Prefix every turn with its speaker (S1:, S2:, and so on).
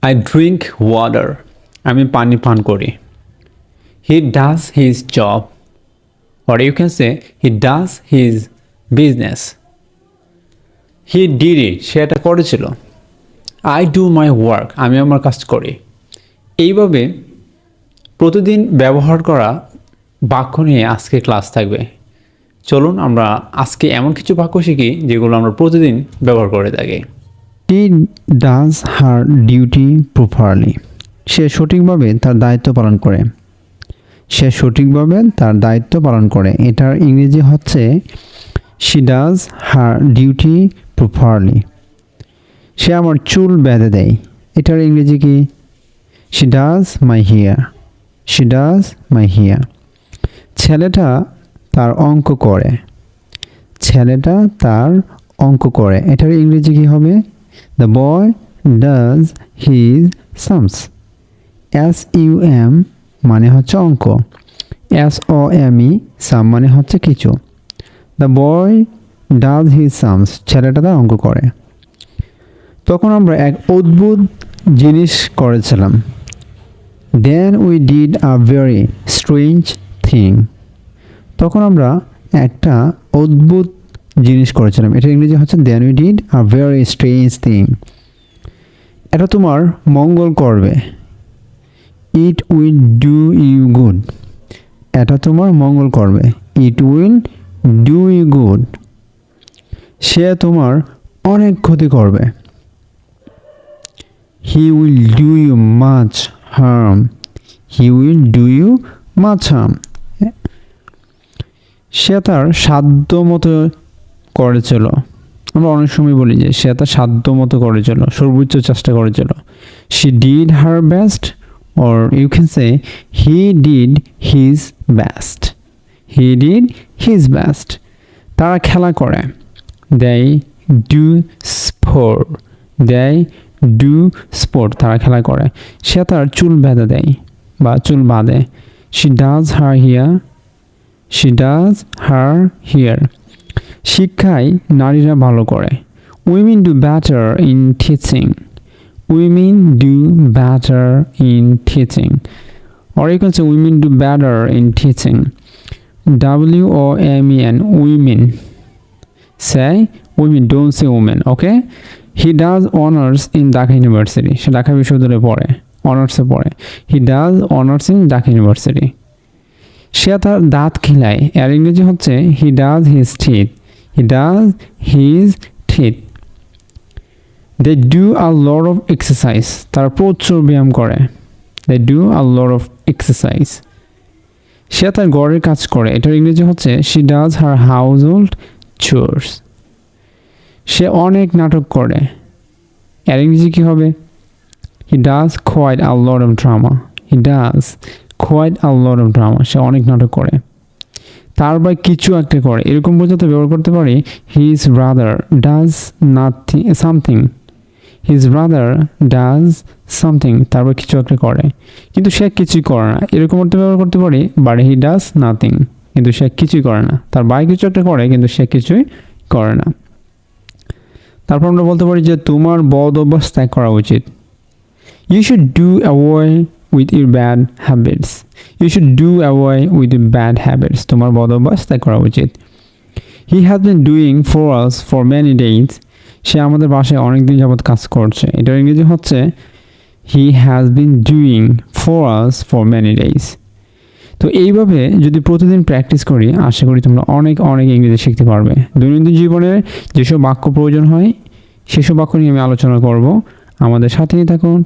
S1: I drink water. আমি পানি পান করি। He does his job. Or you can say he does his business. He did it. সে এটা করেছিল। I do my work. আমি আমার কাজ করি। এইভাবে প্রতিদিন ব্যবহার করা বাক্য নিয়ে আজকে ক্লাস থাকবে। চলুন আমরা আজকে এমন কিছু বাক্য শিখি যেগুলো আমরা প্রতিদিন ব্যবহার করে থাকি।
S2: She does her duty properly. সে সঠিকভাবে তার দায়িত্ব পালন করে। সে সঠিকভাবে তার দায়িত্ব পালন করে। এটার ইংরেজি হচ্ছে She does her duty properly. সে আমার চুল বেঁধে দেয়। এটার ইংরেজি কি? She does my hair. She does my hair. ছেলেটা তার অঙ্ক করে। ছেলেটা তার অঙ্ক করে। এটার ইংরেজি কি হবে? The boy does his sums. SUM মানে হচ্ছে অঙ্ক। SOME সাম মানে হচ্ছে কিছু। The boy does his sums. ছেলেটা তার অঙ্ক করে। তখন আমরা এক অদ্ভুত জিনিস করেছিলাম। Then we did a very strange thing. তখন আমরা একটা অদ্ভুত জিনিস করেছিলাম। এটা ইংরেজি হচ্ছে Then we did a very strange thing. এটা তোমার মঙ্গল করবে। It will do you good. এটা তোমার মঙ্গল করবে। It will do you good. সে তোমার অনেক ক্ষতি করবে। He will do you much harm. He will do you much harm. সে তার সাধ্য মতো করেছিল। আমরা অনেক সময় বলি যে সে তার সাধ্য মতো করেছিল, সর্বোচ্চ চেষ্টা করেছিল। She did her best, or you can say he did his best. He did his best. তারা খেলা করে। They do sport. They do sport. তারা খেলা করে। সে তার চুল বেঁধে দেয় বা চুল বাঁধে। She does her hair. She does her hair. শিক্ষায় নারীরা ভালো করে। Women do better in teaching. Women do better in teaching. Or you can say women do better in teaching. WOMEN, women. Say women, don't say women, okay? He does honors in Dhaka University. সে ঢাকা বিশ্ববিদ্যালয়ে পড়ে, অনার্সে পড়ে। He does honors in Dhaka University. সে তার দাঁত খিলায়। এর ইংরেজি হচ্ছে He does his teeth. He does his teeth. They do a lot of exercise. তারা প্রচুর ব্যায়াম করে। They do a lot of exercise. সে তার ঘরের কাজ করে। এটার ইংরেজি হচ্ছে She does her household chores. সে অনেক নাটক করে। এর ইংরেজি কি হবে? He does quite a lot of drama. He does quite a lot of drama. সে অনেক নাটক করে। তার বা কিছু একটা করে, এরকম বোঝাতে ব্যবহার করতে পারি his brother does nothing something. His brother does something. তার বা কিছু একটা করে কিন্তু সে কিছুই করে না, এরকম অর্থে ব্যবহার করতে পারি but he does nothing. কিন্তু সে কিছুই করে না। তার ভাই কিছু একটা করে কিন্তু সে কিছুই করে না। তারপর আমরা বলতে পারি যে তোমার বদ অভ্যাস ত্যাগ করা উচিত। You should do away with your bad habits. You should do away with your bad habits. তোমার বদ অভ্যাস ত্যাগ করা উচিত। He has been doing for us for many days. সে আমাদের বাসায় অনেক দিন যাবত কাজ করছে। এটার ইংরেজি হচ্ছে He has been doing for us for many days. তো এইভাবে যদি প্রতিদিন প্র্যাকটিস করি আশা করি তোমরা অনেক ইংরেজি শিখতে পারবে। দৈনন্দিন জীবনে যেসব বাক্য প্রয়োজন হয় সেসব বাক্য নিয়ে আমি আলোচনা করব। আমাদের সাথেই থাকুন।